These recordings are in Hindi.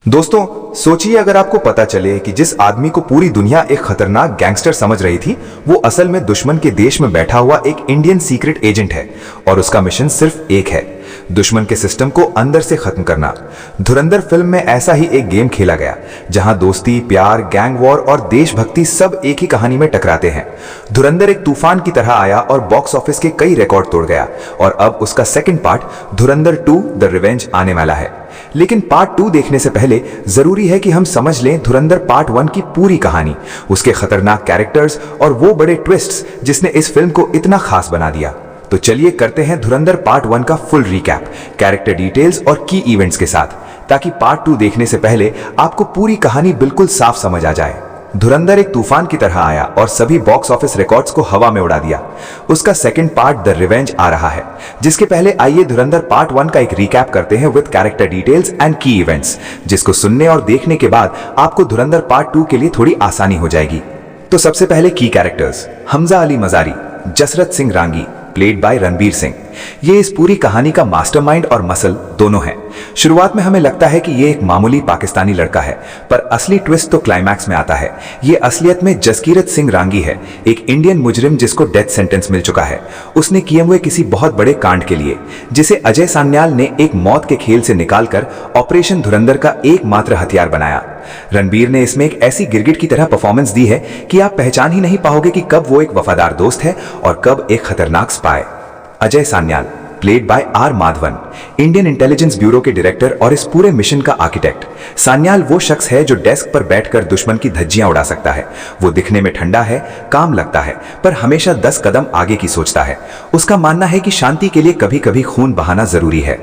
दोस्तों सोचिए अगर आपको पता चले कि जिस आदमी को पूरी दुनिया एक खतरनाक गैंगस्टर समझ रही थी वो असल में दुश्मन के देश में बैठा हुआ एक इंडियन सीक्रेट एजेंट है और उसका मिशन सिर्फ एक है, दुश्मन के सिस्टम को अंदर से खत्म करना। धुरंधर फिल्म में ऐसा ही एक गेम खेला गया जहां दोस्ती, प्यार, गैंग वॉर और देशभक्ति सब एक ही कहानी में टकराते हैं। धुरंधर एक तूफान की तरह आया और बॉक्स ऑफिस के कई रिकॉर्ड तोड़ गया और अब उसका second part Dhurandhar 2 the revenge आने वाला है। लेकिन पार्ट 2 देखने से पहले जरूरी है कि हम समझ लें धुरंधर पार्ट 1 की पूरी कहानी, उसके खतरनाक कैरेक्टर्स और वो बड़े ट्विस्ट्स जिसने इस फिल्म को इतना खास बना दिया। तो चलिए करते हैं धुरंधर पार्ट 1 का फुल रिकैप, कैरेक्टर डिटेल्स और की इवेंट्स के साथ, ताकि पार्ट 2 देखने से पहले आपको पूरी कहानी बिल्कुल साफ समझ आ जाए। धुरंधर एक तूफान की तरह आया और सभी बॉक्स ऑफिस रिकॉर्ड्स को हवा में उड़ा दिया। उसका सेकंड पार्ट द रिवेंज आ रहा है, जिसके पहले आइए धुरंधर पार्ट 1 का एक रिकैप करते हैं विद कैरेक्टर डिटेल्स एंड की इवेंट्स, जिसको सुनने और देखने के बाद आपको धुरंधर पार्ट 2 के लिए थोड़ी आसानी हो जाएगी। तो सबसे पहले की characters, Hamza Ali Mazari, Jasrat Singh Rangi played by Ranbir Singh. ये इस पूरी कहानी का मास्टरमाइंड और मसल दोनों हैं। शुरुआत में हमें लगता है कि ये एक मामूली पाकिस्तानी लड़का है, पर असली ट्विस्ट तो क्लाइमैक्स में आता है। ये असलियत में जसकीरत सिंह रांगी है, एक इंडियन मुजरिम जिसको डेथ सेंटेंस मिल चुका है उसने किए हुए किसी बहुत बड़े कांड के लिए, जिसे अजय सान्याल ने एक मौत के खेल से निकालकर ऑपरेशन धुरंधर का एकमात्र हथियार बनाया। रणबीर ने इसमें एक ऐसी गिरगिट की तरह परफॉर्मेंस दी है कि आप पहचान ही नहीं पाओगे कि कब वो एक वफादार दोस्त है और कब एक खतरनाक spy. Ajay Sanyal played by R Madhavan, Indian Intelligence Bureau के डायरेक्टर और इस पूरे मिशन का आर्किटेक्ट। सान्याल वो शख्स है जो डेस्क पर बैठकर दुश्मन की धज्जियां उड़ा सकता है। वो दिखने में ठंडा है, काम लगता है, पर हमेशा 10 कदम आगे की सोचता है। उसका मानना है कि शांति के लिए कभी कभी खून बहाना जरूरी है।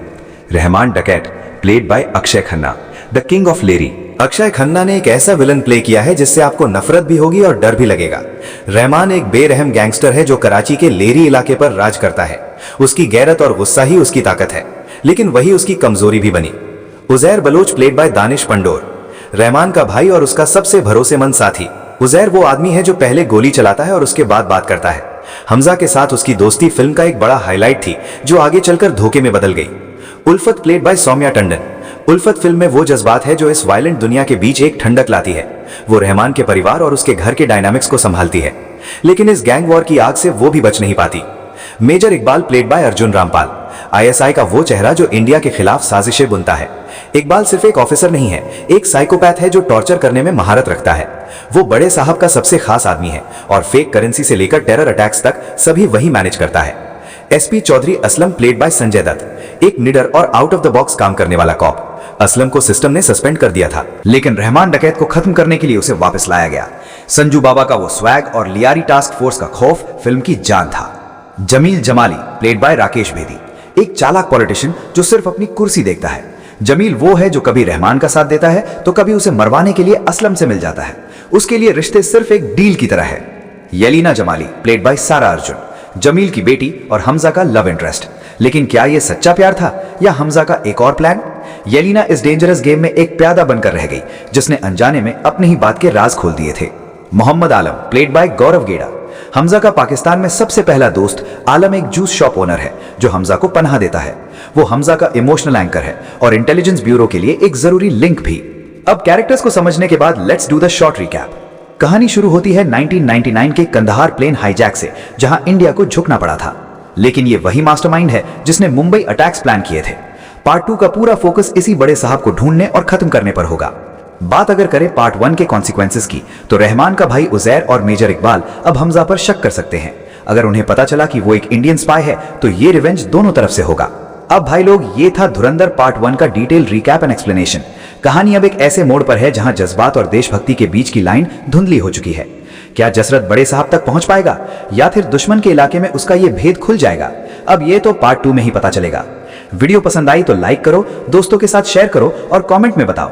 Rehman Dakait played by Akshaye Khanna, the king of Lyari. Akshaye Khanna ने एक ऐसा विलन प्ले किया है जिससे आपको नफरत भी होगी और डर भी लगेगा। रहमान एक बेरहम गैंगस्टर है जो कराची के लेरी इलाके पर राज करता है। उसकी गैरत और गुस्सा ही उसकी ताकत है, लेकिन वही उसकी कमजोरी भी बनी। उजैर बलोच प्लेड बाय दानिश पंडोर, रहमान का भाई और उसका सबसे भरोसेमंद साथी। उजैर वो आदमी है जो पहले गोली चलाता है और उसके बाद बात करता है। हमजा के साथ उसकी दोस्ती फिल्म का एक बड़ा हाईलाइट थी जो आगे चलकर धोखे में बदल गई। उल्फत played by Saumya Tandon, Ulfat film में वो जज्बात है जो इस वायलेंट दुनिया के बीच एक ठंडक लाती है। वो रहमान के परिवार और उसके घर के डायनामिक्स को संभालती है, लेकिन इस गैंग वॉर की आग से वो भी बच नहीं पाती। Major Iqbal played by Arjun Rampal, ISI का वो चेहरा जो इंडिया के खिलाफ साजिशें बुनता है। इकबाल सिर्फ एक ऑफिसर नहीं है, एक साइकोपैथ है जो टॉर्चर करने में महारत रखता है। वो बड़े साहब का सबसे खास आदमी है और फेक करेंसी से लेकर टेरर अटैक्स तक सभी वही मैनेज करता है। SP Chaudhary Aslam played by Sanjay Dutt, एक निडर और आउट ऑफ द बॉक्स काम करने वाला कॉप। असलम को सिस्टम ने सस्पेंड कर दिया था, लेकिन रहमान डकैत को खत्म करने के लिए उसे वापस लाया गया। संजू बाबा का वो स्वैग और लियारी टास्क फोर्स का खौफ फिल्म की जान था। जमील जमाली प्लेड बाय राकेश बेदी, एक चालाक पॉलिटिशियन जो सिर्फ अपनी कुर्सी देखता है। जमील वो है जो कभी रहमान का साथ देता है तो कभी उसे मरवाने के लिए असलम से मिल जाता है। उसके लिए रिश्ते सिर्फ एक डील की तरह है। यलीना जमाली प्लेड बाय सारा अर्जुन, जमील की बेटी और हमजा का लव इंटरेस्ट। लेकिन क्या यह सच्चा प्यार था या हमजा का एक और प्लान? यलीना इस डेंजरस गेम में एक प्यादा बनकर रह गई जिसने अनजाने में अपनी ही बात के राज खोल दिए थे। मोहम्मद आलम प्लेड बाय गौरव गेड़ा, हमजा का पाकिस्तान में सबसे पहला दोस्त। आलम एक जूस शॉप ओनर है जो हमजा को पनाह देता है। वो हमजा का इमोशनल एंकर है और इंटेलिजेंस ब्यूरो के लिए एक जरूरी लिंक भी। अब कैरेक्टर्स को समझने के बाद let's do the short recap. कहानी शुरू होती है 1999 के कंदहार प्लेन हाईजैक से, जहां इंडिया को झुकना पड़ा था। लेकिन ये वही मास्टरमाइंड है जिसने मुंबई अटैक्स प्लान किए थे। पार्ट 2 का पूरा फोकस इसी बड़े साहब को ढूंढने और खत्म करने पर होगा। बात अगर करें पार्ट 1 के कॉन्सिक्वेंसेस की, तो रहमान का भाई उजैर और मेजर इकबाल अब हमजा पर शक कर सकते हैं। अगर उन्हें पता चला कि वो एक इंडियन स्पाई है तो ये रिवेंज दोनों तरफ से होगा। अब भाई लोग, ये था धुरंधर पार्ट 1 का डिटेल रिकैप एंड एक्सप्लेनेशन। कहानी अब एक ऐसे मोड़ पर है जहां जज्बात और देशभक्ति के बीच की लाइन धुंधली हो चुकी है। क्या जसरत बड़े साहब तक पहुंच पाएगा या फिर दुश्मन के इलाके में उसका ये भेद खुल जाएगा? अब ये तो पार्ट 2 में ही पता चलेगा। वीडियो पसंद आई तो लाइक करो, दोस्तों के साथ शेयर करो और कमेंट में बताओ